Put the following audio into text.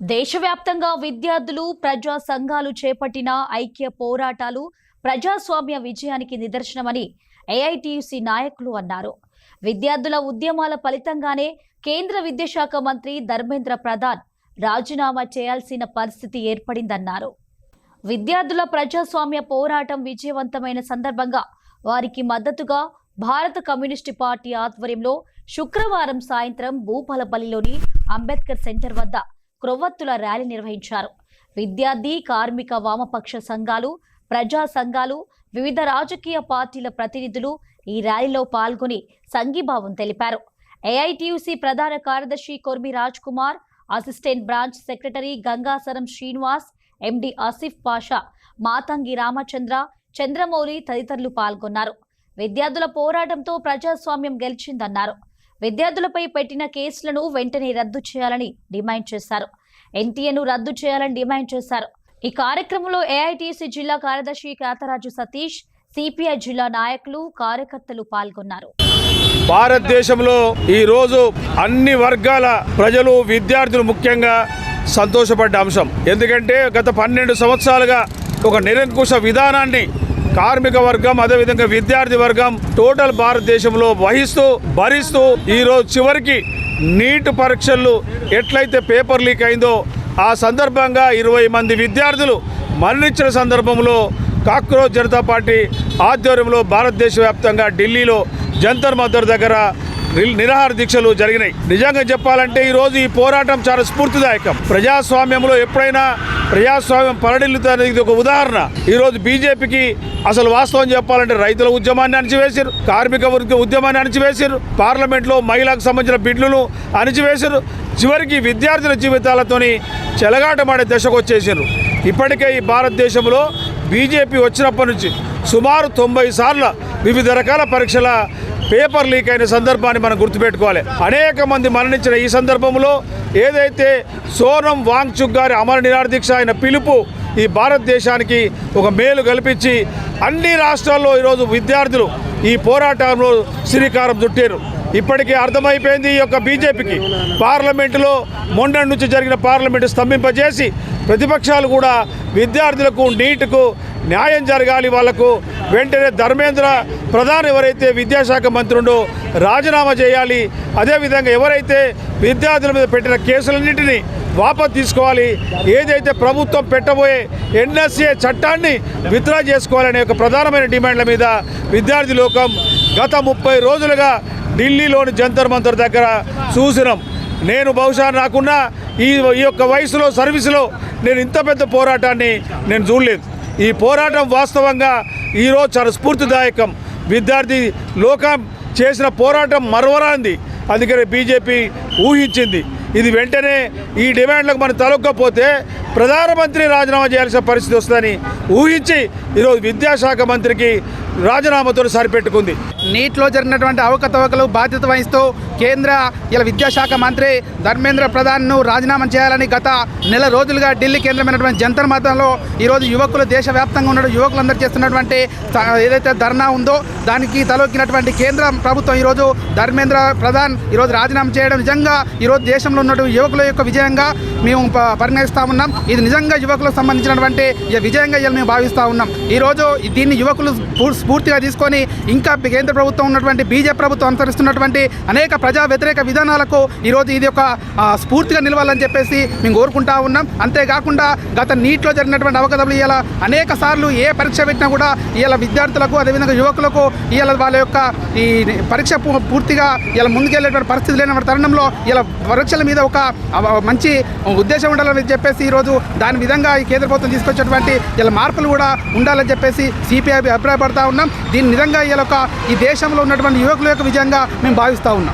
దేశవ్యాప్తంగా విద్యార్థులు ప్రజా సంఘాలు చేపట్టిన ఐక్య పోరాటాలు ప్రజాస్వామ్య విజయానికి నిదర్శనమని ఏఐటీయూసీ నాయకులు అన్నారు. విద్యార్థుల ఉద్యమాల ఫలితంగానే కేంద్ర విద్యాశాఖ మంత్రి ధర్మేంద్ర ప్రధాన్ రాజీనామా చేయాల్సిన పరిస్థితి ఏర్పడిందన్నారు. విద్యార్థుల ప్రజాస్వామ్య పోరాటం విజయవంతమైన సందర్భంగా వారికి మద్దతుగా భారత కమ్యూనిస్టు పార్టీ ఆధ్వర్యంలో శుక్రవారం సాయంత్రం భూపాలపల్లిలోని అంబేద్కర్ సెంటర్ వద్ద క్రొవ్వొత్తుల ర్యాలీ నిర్వహించారు. విద్యార్థి, కార్మిక, వామపక్ష సంఘాలు, ప్రజా సంఘాలు, వివిధ రాజకీయ పార్టీల ప్రతినిధులు ఈ ర్యాలీలో పాల్గొని సంఘీభావం తెలిపారు. ఏఐటీయూసీ ప్రధాన కార్యదర్శి Kormi Raj Kumar, assistant branch secretary Gangasaram Srinivas, MD Asif Pasha, Matangi Ramachandra, Chandramouli తదితరులు పాల్గొన్నారు. విద్యార్థుల పోరాటంతో ప్రజాస్వామ్యం గెలిచిందన్నారు. విద్యార్థులపై పెట్టిన కేసులను వెంటనే రద్దు చేయాలని డిమాండ్ చేశారు. ఎన్టీఏను రద్దు చేయాలని డిమాండ్ చేశారు. ఈ కార్యక్రమంలో ఏఐటీయూసీ జిల్లా కార్యదర్శి కాతరాజు సతీష్, సిపిఐ జిల్లా నాయకులు, కార్యకర్తలు పాల్గొన్నారు. భారతదేశంలో ఈ రోజు అన్ని వర్గాల ప్రజలు, విద్యార్థులు ముఖ్యంగా సంతోషపడ్డ అంశం. ఎందుకంటే గత 12 సంవత్సరాలుగా ఒక నిరంకుశ విధానాన్ని కార్మిక వర్గం, అదేవిధంగా విద్యార్థి వర్గం టోటల్ భారతదేశంలో భరిస్తూ ఈరోజు చివరికి నీట్ పరీక్షలు ఎట్లయితే పేపర్ లీక్ అయిందో ఆ సందర్భంగా 20 మంది విద్యార్థులు మరణించిన సందర్భంలో కాక్రోచ్ జనతా పార్టీ ఆధ్వర్యంలో భారతదేశ వ్యాప్తంగా ఢిల్లీలో జంతర్ మంతర్ దగ్గర నిరాహార దీక్షలు జరిగినాయి. నిజంగా చెప్పాలంటే ఈరోజు ఈ పోరాటం చాలా స్ఫూర్తిదాయకం. ప్రజాస్వామ్యంలో ఎప్పుడైనా ప్రజాస్వామ్యం పరిడిల్లుతుంది ఒక ఉదాహరణ. ఈరోజు బీజేపీకి అసలు వాస్తవం చెప్పాలంటే రైతుల ఉద్యమాన్ని అణిచివేశారు, కార్మిక వర్గ ఉద్యమాన్ని అణిచివేశారు, పార్లమెంట్లో మహిళలకు సంబంధించిన బిడ్లను అణిచివేశారు, చివరికి విద్యార్థుల జీవితాలతోని చెలగాటమాడే దశకు వచ్చేసారు. ఇప్పటికే ఈ భారతదేశంలో బీజేపీ వచ్చినప్పటి నుంచి సుమారు 90 సార్లు వివిధ రకాల పరీక్షల పేపర్ లీక్ అయిన సందర్భాన్ని మనం గుర్తుపెట్టుకోవాలి. అనేక మంది మరణించిన ఈ సందర్భంలో ఏదైతే సోనం వాంగ్చుక్ గారి అమర నిరాదీక్ష అయిన పిలుపు ఈ భారతదేశానికి ఒక మేలు కల్పించి అన్ని రాష్ట్రాల్లో ఈరోజు విద్యార్థులు ఈ పోరాటంలో శ్రీకారం చుట్టారు. ఇప్పటికే అర్థమైపోయింది ఈ యొక్క బీజేపీకి. పార్లమెంటులో మొన్నటి నుంచి జరిగిన పార్లమెంటు స్తంభింపజేసి ప్రతిపక్షాలు కూడా విద్యార్థులకు, నీట్కు న్యాయం జరగాలి, వాళ్లకు వెంటనే ధర్మేంద్ర ప్రధాన్ ఎవరైతే విద్యాశాఖ మంత్రి ఉండో రాజీనామా చేయాలి, అదేవిధంగా ఎవరైతే విద్యార్థుల మీద పెట్టిన కేసులన్నింటినీ వాపసు తీసుకోవాలి, ఏదైతే ప్రభుత్వం పెట్టబోయే ఎన్ఎస్ఏ చట్టాన్ని విత్డ్రా చేసుకోవాలనే ఒక ప్రధానమైన డిమాండ్ల మీద విద్యార్థి లోకం గత 30 రోజులుగా ఢిల్లీలోని జంతర్ మంతర్ దగ్గర చూసినాం. నేను బహుశా నాకున్న ఈ యొక్క వయసులో సర్వీసులో నేను ఇంత పెద్ద పోరాటాన్ని నేను చూడలేదు. ఈ పోరాటం వాస్తవంగా ఈరోజు చాలా స్ఫూర్తిదాయకం. విద్యార్థి లోకం చేసిన పోరాటం మరవరాంది. అందుకనే బీజేపీ ఊహించింది ఇది వెంటనే ఈ డిమాండ్లకు మనం తలొక్కపోతే ప్రధానమంత్రి రాజీనామా చేయాల్సిన పరిస్థితి వస్తుందని ఊహించి ఈరోజు విద్యాశాఖ మంత్రికి రాజీనామాతో సరిపెట్టుకుంది. నీట్లో జరిగినటువంటి అవకతవకలు బాధ్యత వహిస్తూ కేంద్ర విద్యాశాఖ మంత్రి ధర్మేంద్ర ప్రధాన్ను రాజీనామా చేయాలని గత నెల రోజులుగా ఢిల్లీ కేంద్రమైనటువంటి జంతర్ మంతర్లో ఈరోజు యువకులు, దేశవ్యాప్తంగా ఉన్న యువకులందరూ చేస్తున్నటువంటి ఏదైతే ధర్నా ఉందో దానికి తలొక్కినటువంటి కేంద్ర ప్రభుత్వం ఈరోజు ధర్మేంద్ర ప్రధాన్ ఈరోజు రాజీనామా చేయడం నిజంగా ఈరోజు దేశంలో ఉన్నటువంటి యువకుల యొక్క విజయంగా మేము పరిగణిస్తూ ఉన్నాం. ఇది నిజంగా యువకులకు సంబంధించినటువంటి విజయంగా మేము భావిస్తూ ఉన్నాం. ఈరోజు దీన్ని యువకులు స్ఫూర్తిగా తీసుకొని ఇంకా కేంద్ర ప్రభుత్వం ఉన్నటువంటి బీజేపీ ప్రభుత్వం అనుసరిస్తున్నటువంటి అనేక ప్రజా వ్యతిరేక విధానాలకు ఈరోజు ఇది ఒక స్ఫూర్తిగా నిలవాలని చెప్పేసి మేము కోరుకుంటా ఉన్నాం. అంతేకాకుండా గత నీట్లో జరిగినటువంటి అవకతవకలు ఇలా అనేక సార్లు ఏ పరీక్ష పెట్టినా కూడా ఇలా విద్యార్థులకు, అదేవిధంగా యువకులకు ఇలా వాళ్ళ యొక్క ఈ పరీక్ష పూర్తిగా ఇలా ముందుకెళ్ళేటువంటి పరిస్థితి లేని తరుణంలో ఇలా పరీక్షల మీద ఒక మంచి ఉద్దేశం ఉండాలని చెప్పేసి ఈరోజు దాని విధంగా ఈ కేంద్ర ప్రభుత్వం తీసుకొచ్చేటువంటి ఇలా మార్పులు కూడా ఉండాలని చెప్పేసి సిపిఐ అభిప్రాయపడతా ఉన్నాం. దీన్ని నిజంగా ఈ దేశంలో ఉన్నటువంటి యువకుల యొక్క విజయంగా మేము భావిస్తూ ఉన్నాం.